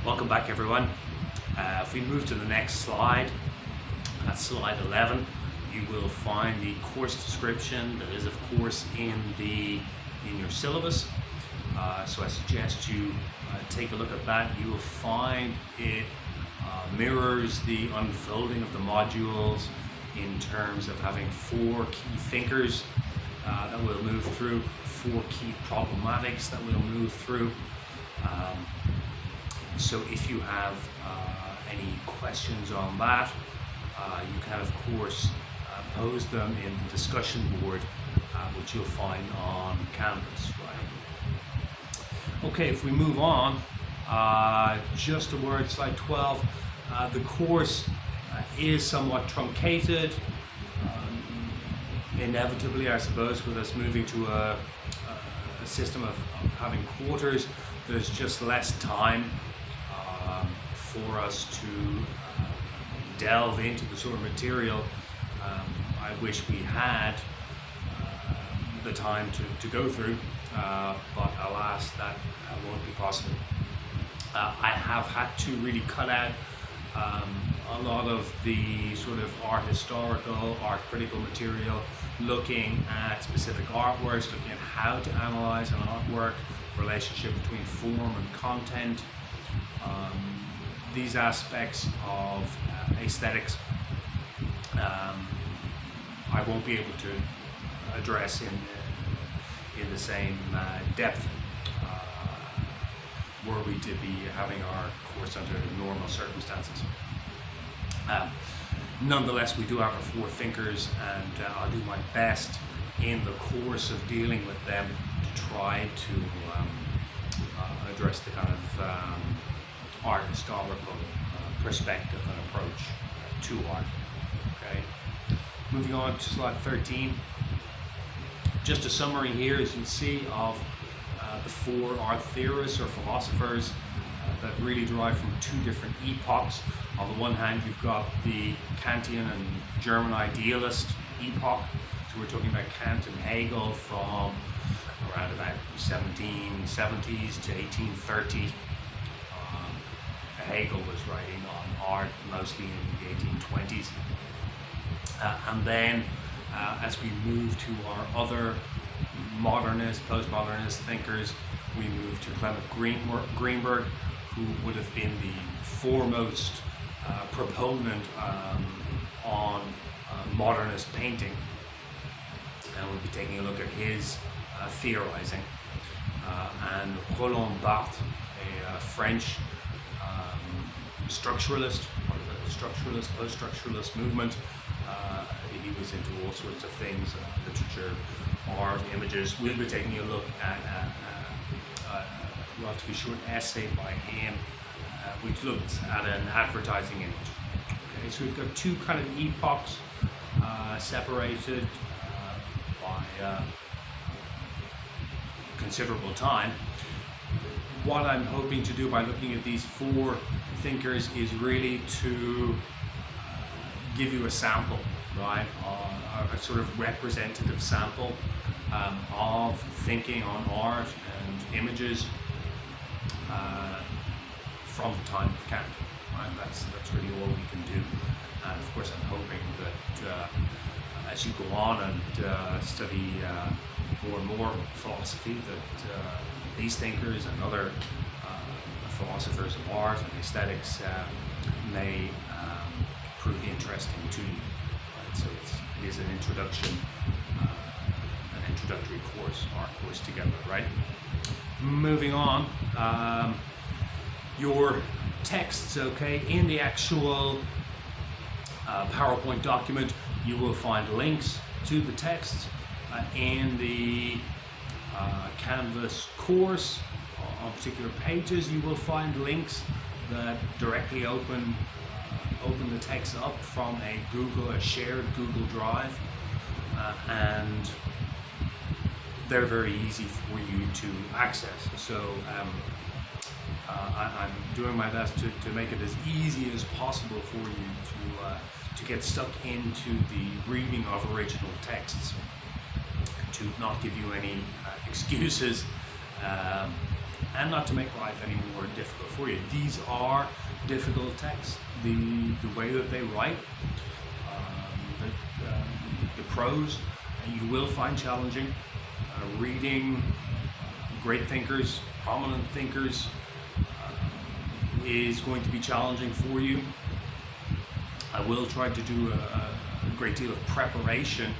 Welcome back, everyone. If we move to the next slide, at slide 11, you will find the course description that is, of course, in your syllabus. So I suggest you take a look at that. You will find it mirrors the unfolding of the modules in terms of having 4 key thinkers that we'll move through, 4 key problematics that we'll move through. So if you have any questions on that, you can of course pose them in the discussion board, which you'll find on Canvas, right? Okay, if we move on, just a word, slide 12. The course is somewhat truncated, inevitably, I suppose, with us moving to a system of having quarters. There's just less time for us to delve into the sort of material I wish we had the time to go through, but alas, that won't be possible. I have had to really cut out a lot of the sort of art historical, art critical material, looking at specific artworks, looking at how to analyze an artwork, relationship between form and content. These aspects of aesthetics I won't be able to address in the same depth were we to be having our course under normal circumstances. Nonetheless, we do have our 4 thinkers, and I'll do my best in the course of dealing with them to try to address the kind of art historical perspective and approach to art. Okay. Moving on to slide 13. Just a summary here, as you can see, of the 4 art theorists or philosophers that really derive from 2 different epochs. On the one hand, you've got the Kantian and German idealist epoch. So we're talking about Kant and Hegel from around about 1770s to 1830. Hegel was writing on art mostly in the 1820s. And then as we move to our other modernist, postmodernist thinkers, we move to Clement Greenberg, who would have been the foremost proponent on modernist painting. And we'll be taking a look at his theorizing. And Roland Barthes, a French structuralist, part of the structuralist, post-structuralist movement. He was into all sorts of things, literature, art, images. We'll be taking a look at a relatively short essay by him, which looked at an advertising image. Okay, so we've got 2 kind of epochs separated by considerable time. What I'm hoping to do by looking at these 4 thinkers is really to give you a sample, right? A sort of representative sample of thinking on art and images from the time of Kant. Right? That's really all we can do. And of course, I'm hoping that as you go on and study more and more philosophy, that these thinkers and other philosophers of art and aesthetics may prove interesting to you. Right? So it is an introduction, an introductory course, our course together, right? Moving on, your texts, okay, in the actual PowerPoint document, you will find links to the texts. In the Canvas course, on particular pages, you will find links that directly open the text up from a shared Google Drive, and they're very easy for you to access. So I'm doing my best to make it as easy as possible for you to get stuck into the reading of original texts, to not give you any excuses and not to make life any more difficult for you. These are difficult texts. The way that they write, the prose, you will find challenging. Reading great thinkers, prominent thinkers, is going to be challenging for you. I will try to do a great deal of preparation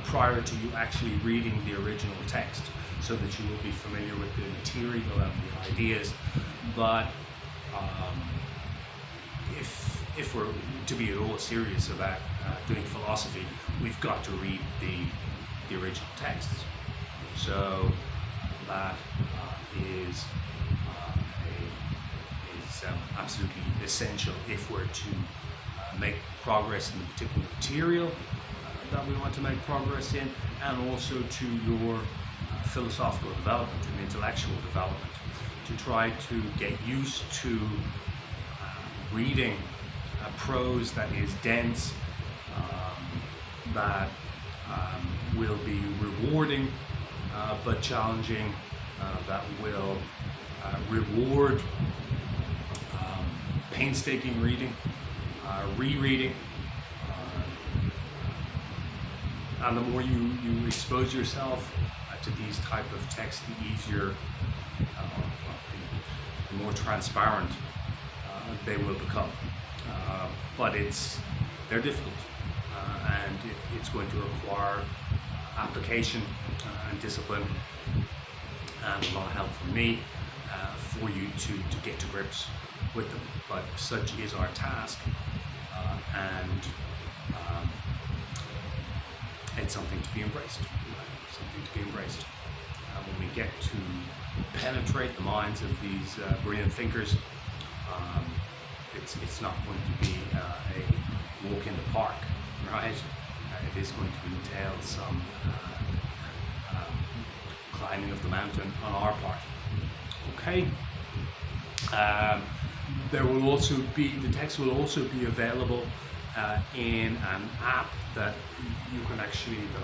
prior to you actually reading the original text, so that you will be familiar with the material and the ideas. But if we're to be at all serious about doing philosophy, we've got to read the original texts. So that is absolutely essential if we're to make progress in the particular material that we want to make progress in, and also to your philosophical development and intellectual development, to try to get used to reading prose that is dense, that will be rewarding but challenging, that will reward painstaking reading, rereading, and the more you expose yourself to these type of texts, the easier, the more transparent they will become. But they're difficult, and it's going to require application and discipline, and a lot of help from me for you to get to grips with them. But such is our task, and it's something to be embraced. Something to be embraced. When we get to penetrate the minds of these brilliant thinkers, it's not going to be a walk in the park, right? It is going to entail some climbing of the mountain on our part. Okay. The text will also be available in an app that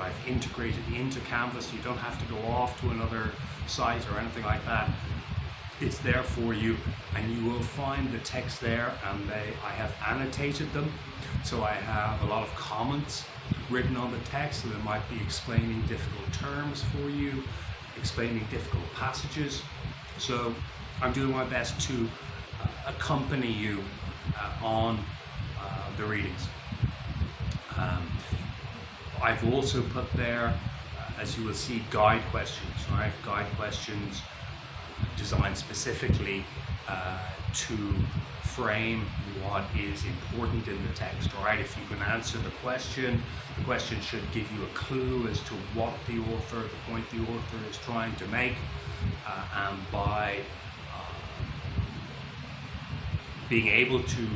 I've integrated into Canvas. You don't have to go off to another site or anything like that. It's there for you, and you will find the text there, and I have annotated them. So I have a lot of comments written on the text that might be explaining difficult terms for you, explaining difficult passages. So I'm doing my best to accompany you on the readings. I've also put there, as you will see, guide questions, right? Guide questions designed specifically to frame what is important in the text, right? If you can answer the question should give you a clue as to what the point the author is trying to make, and by being able to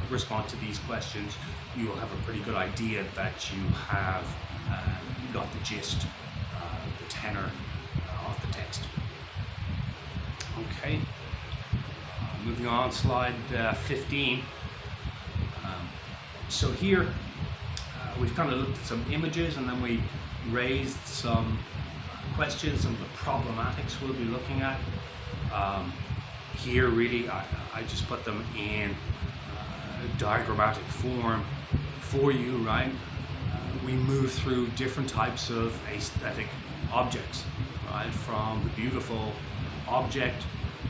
respond to these questions, you will have a pretty good idea that you have got the gist, the tenor of the text. Okay, moving on, slide 15. So here we've kind of looked at some images, and then we raised some questions and the problematics we'll be looking at. Here really I just put them in diagrammatic form for you, right? We move through different types of aesthetic objects, right? From the beautiful object,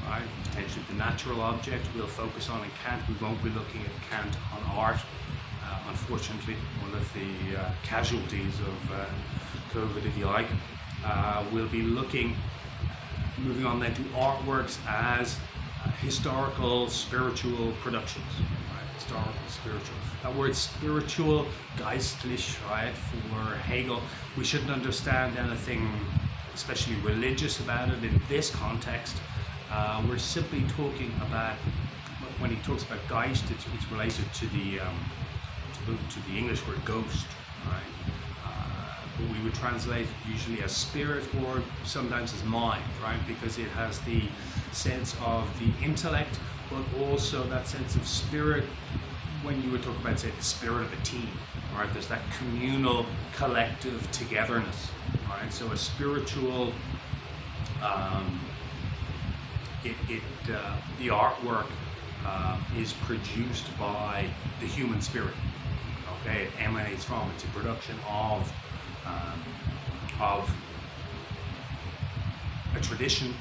right, potentially the natural object we'll focus on in Kant. We won't be looking at Kant on art, unfortunately, one of the casualties of COVID, if you like. We'll be moving on then to artworks as historical, spiritual productions, right? Historical, spiritual. That word spiritual, geistlich, right, for Hegel, we shouldn't understand anything especially religious about it in this context. We're simply talking about, when he talks about Geist, it's related to the English word ghost, right? But we would translate it usually as spirit, or sometimes as mind, right? Because it has the sense of the intellect, but also that sense of spirit when you would talk about, say, the spirit of a team, right? There's that communal, collective togetherness, right? So a spiritual the artwork is produced by the human spirit. Okay, it emanates from, it's a production of a tradition,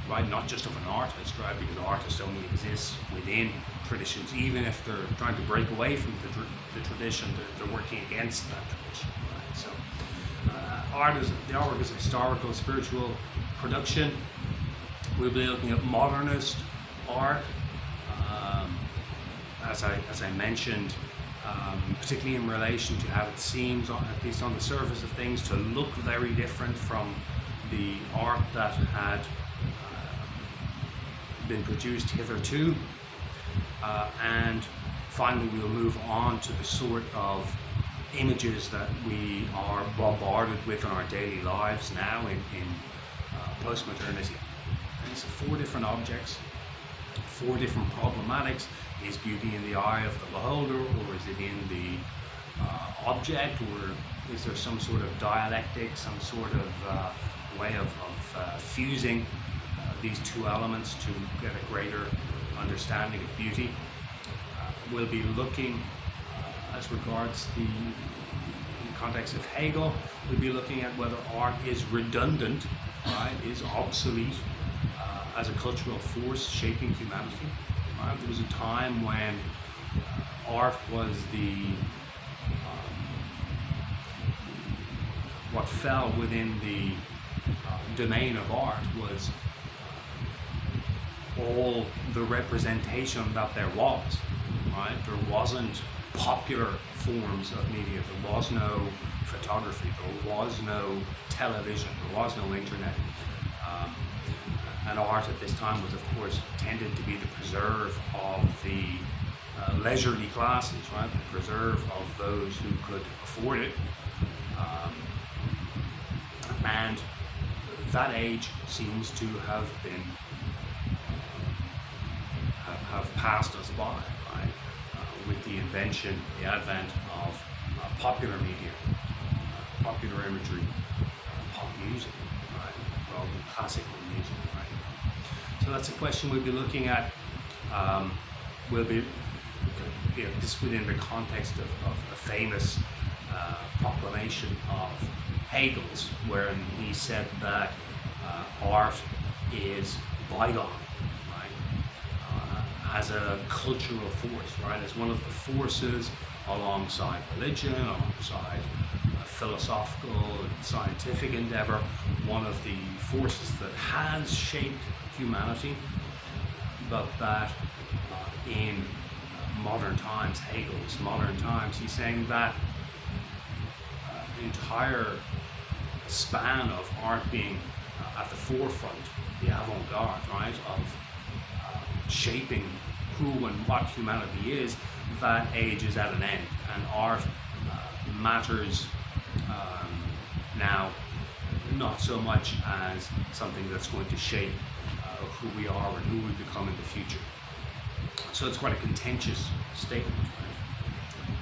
right? Not just of an artist, right? Because artists only exist within traditions. Even if they're trying to break away from the tradition, they're working against that tradition, right? So, the artwork is historical, spiritual production. We'll be looking at modernist art, as I mentioned, particularly in relation to how it seems, at least on the surface of things, to look very different from the art that had been produced hitherto. And finally, we'll move on to the sort of images that we are bombarded with in our daily lives now in post-modernity. And so 4 different objects, 4 different problematics. Is beauty in the eye of the beholder, or is it in the object, or is there some sort of dialectic, some sort of way of fusing these 2 elements to get a greater understanding of beauty? We'll be looking, as regards in the context of Hegel, we'll be looking at whether art is redundant, right, is obsolete as a cultural force shaping humanity. Right? There was a time when art was what fell within the domain of art was all the representation that there was. Right? There wasn't popular forms of media. There was no photography. There was no television. There was no internet. And art at this time was, of course, tended to be the preserve of the leisurely classes, right? The preserve of those who could afford it. And that age seems to have been have passed us by, right? With the invention, the advent of popular media, popular imagery, pop music, right? Well, classical music, right? So that's a question we'll be looking at. We'll be, this within the context of a famous proclamation of Hegel's, wherein he said that art is bygone, right? As a cultural force, right? As one of the forces alongside religion, alongside philosophical and scientific endeavor, one of the forces that has shaped humanity, but that in modern times, Hegel's modern times, he's saying that the entire span of art being at the forefront, the avant-garde, right, of shaping who and what humanity is, that age is at an end, and art matters now not so much as something that's going to shape who we are and who we become in the future. So it's quite a contentious statement.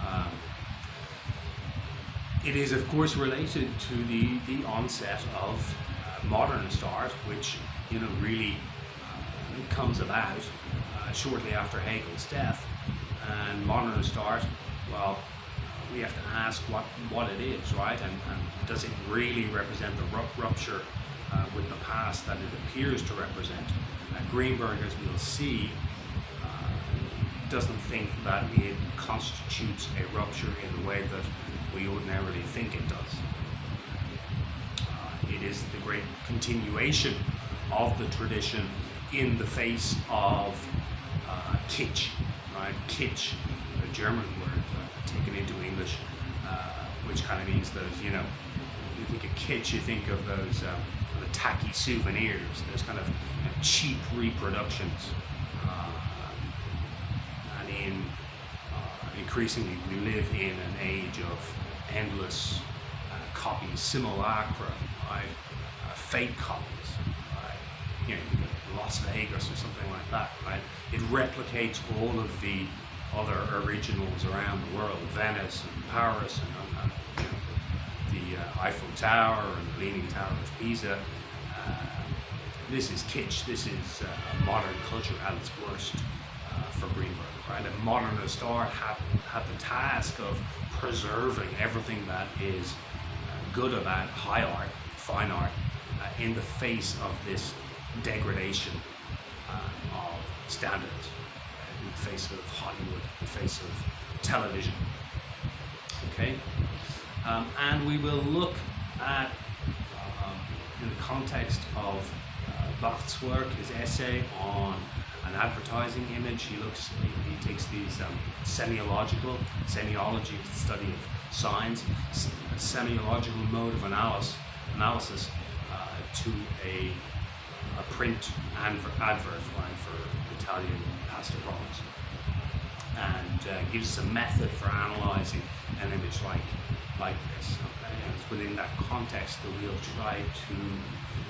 Right? It is, of course, related to the onset of modernist art, which really comes about shortly after Hegel's death. And modernist art, well, we have to ask what it is, right? And does it really represent the rupture with the past that it appears to represent? Greenberg, as we'll see, doesn't think that it constitutes a rupture in the way that we ordinarily think it does. It is the great continuation of the tradition in the face of kitsch, right? Kitsch, a German word taken into English, which kind of means those, you think of kitsch, you think of those the tacky souvenirs, those kind of cheap reproductions. And increasingly we live in an age of endless copies, simulacra, right? Fake copies, right? You got Las Vegas or something like that, right? It replicates all of the other originals around the world, Venice and Paris and the Eiffel Tower and the Leaning Tower of Pisa, this is kitsch. This is modern culture at its worst for Greenberg. Right? A modernist art had the task of preserving everything that is good about high art, fine art, in the face of this degradation of standards, in the face of Hollywood, in the face of television. Okay, and we will look at, in the context of Barthes' work, his essay on an advertising image. He takes these semiology is the study of signs, semiological mode of analysis to a print advert right, for Italian pasta products, and gives us a method for analysing an image like this. Okay? And it's within that context that we'll try to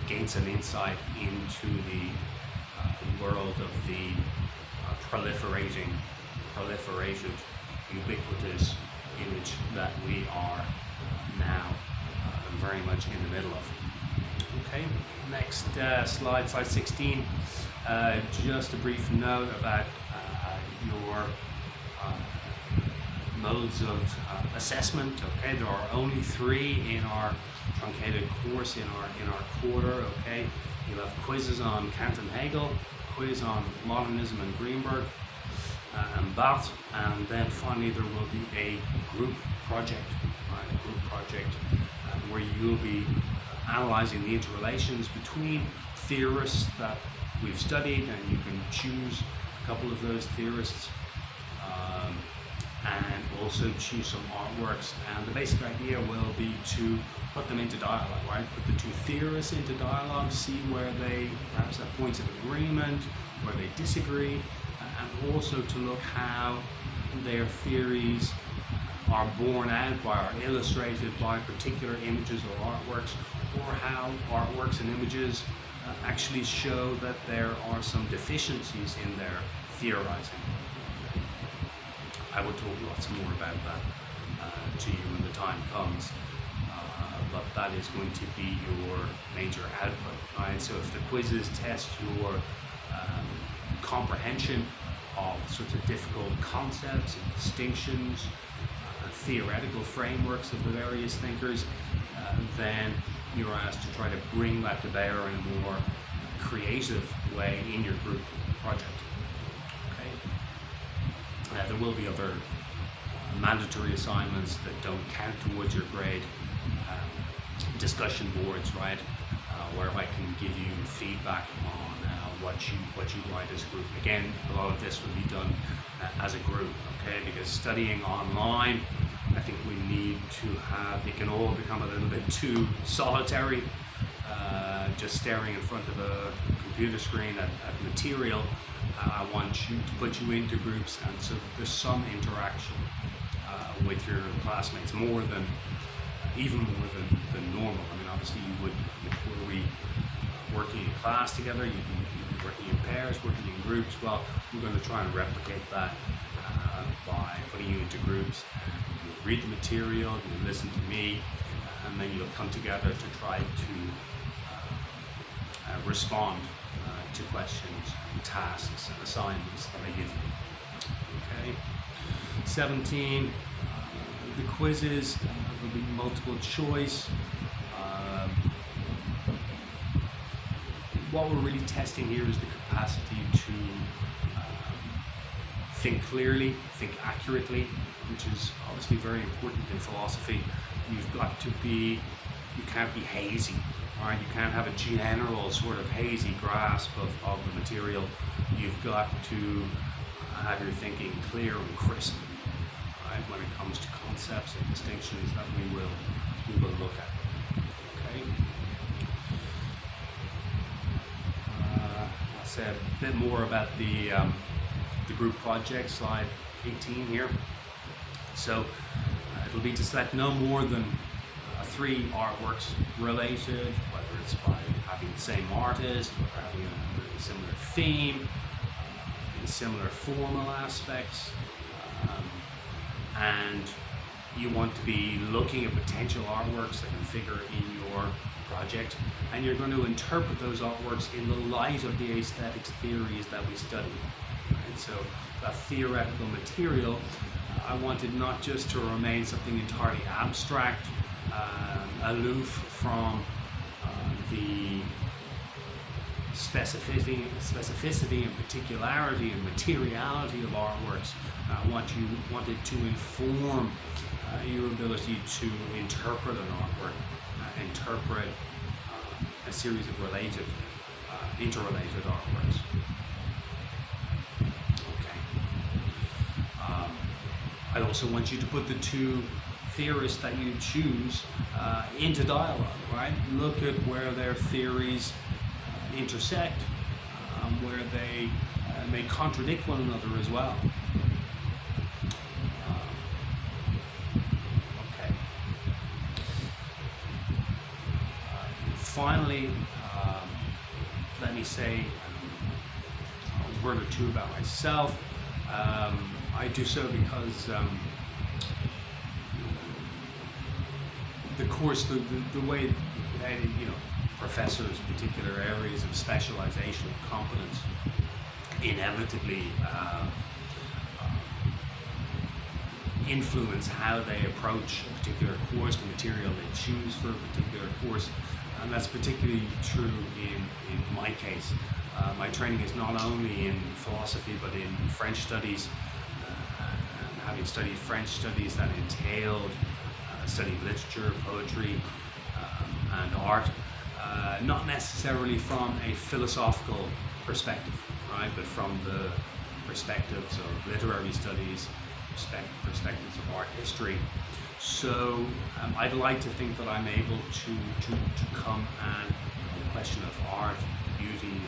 gain some insight into the world of the proliferated, ubiquitous image that we are now very much in the middle of. Okay, next slide 16. Just a brief note about your modes of assessment. Okay, there are only 3 in our truncated course in our quarter. Okay, you'll have quizzes on Kant and Hegel, quiz on modernism and Greenberg and Barthes, and then finally there will be a group project, where you'll be analysing the interrelations between theorists that we've studied, and you can choose a couple of those theorists, and also choose some artworks. And the basic idea will be to put them into dialogue, right? Put the 2 theorists into dialogue, see where they perhaps have points of agreement, where they disagree, and also to look how their theories are borne out by or illustrated by particular images or artworks, or how artworks and images actually show that there are some deficiencies in their theorizing. I will talk lots more about that to you when the time comes, but that is going to be your major output. Right? So if the quizzes test your comprehension of sorts of difficult concepts and distinctions, theoretical frameworks of the various thinkers, then you're asked to try to bring that to bear in a more creative way in your group project. Okay. There will be other mandatory assignments that don't count towards your grade, discussion boards, right, where I can give you feedback on what you write as a group. Again, a lot of this will be done as a group, okay, because studying online, I think we need to have, it can all become a little bit too solitary, just staring in front of a computer screen at material. I want you to put you into groups, and so there's some interaction with your classmates, even more than normal. I mean, obviously you would, were we working in class together, you'd be working in pairs, working in groups. Well, we're going to try and replicate that by putting you into groups. You read the material, you listen to me, and then you'll come together to try to respond to questions and tasks and assignments that I give you. Okay. 17, the quizzes will be multiple choice. What we're really testing here is the capacity to think clearly, think accurately, which is obviously very important in philosophy. You've got to be, you can't be hazy, all right? You can't have a general sort of hazy grasp of the material. You've got to have your thinking clear and crisp, right, when it comes to concepts and distinctions that we will look at. Okay. I'll say a bit more about the group project, slide 18 here. So it'll be to select no more than 3 artworks related, whether it's by having the same artist, or having a really similar theme, in similar formal aspects, and you want to be looking at potential artworks that can figure in your your project, and you're going to interpret those artworks in the light of the aesthetics theories that we studied. And so that theoretical material, I wanted not just to remain something entirely abstract, aloof from the specificity and particularity and materiality of artworks. I wanted to inform your ability to interpret an artwork, interpret a series of related, interrelated artworks. Okay. I also want you to put the two theorists that you choose into dialogue, right? Look at where their theories intersect, where they may contradict one another as well. Okay. Finally, let me say a word or two about myself. I do so because the course, the way that, professors' particular areas of specialization and competence inevitably influence how they approach a particular course, the material they choose for a particular course, and that's particularly true in my case. My training is not only in philosophy but in French studies, and having studied French studies that entailed studying literature, poetry, and art, not necessarily from a philosophical perspective, right, but from the perspectives of literary studies, perspectives of art history. So I'd like to think that I'm able to come and the question of art, beauty,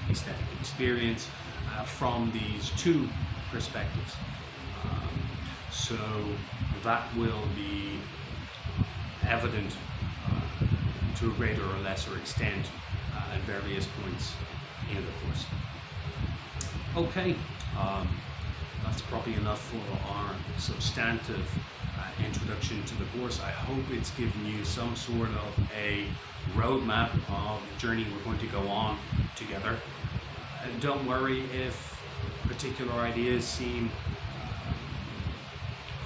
aesthetic experience from these two perspectives. So that will be evident to a greater or lesser extent at various points in the course. Okay, that's probably enough for our substantive introduction to the course. I hope it's given you some sort of a roadmap of the journey we're going to go on together. Don't worry if particular ideas seem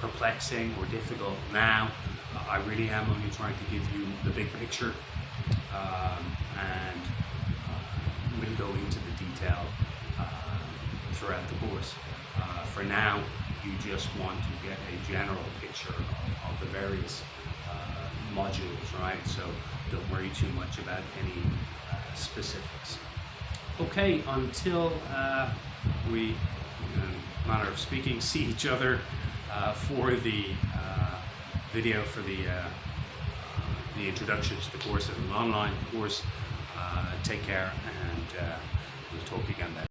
perplexing or difficult now. I really am only trying to give you the big picture, and we'll go into the detail throughout the course. For now, you just want to get a general picture of the various modules, right? So don't worry too much about any specifics. Okay, until we, in a manner of speaking, see each other for the video for the introduction to the course as an online course. Take care, and we'll talk again then.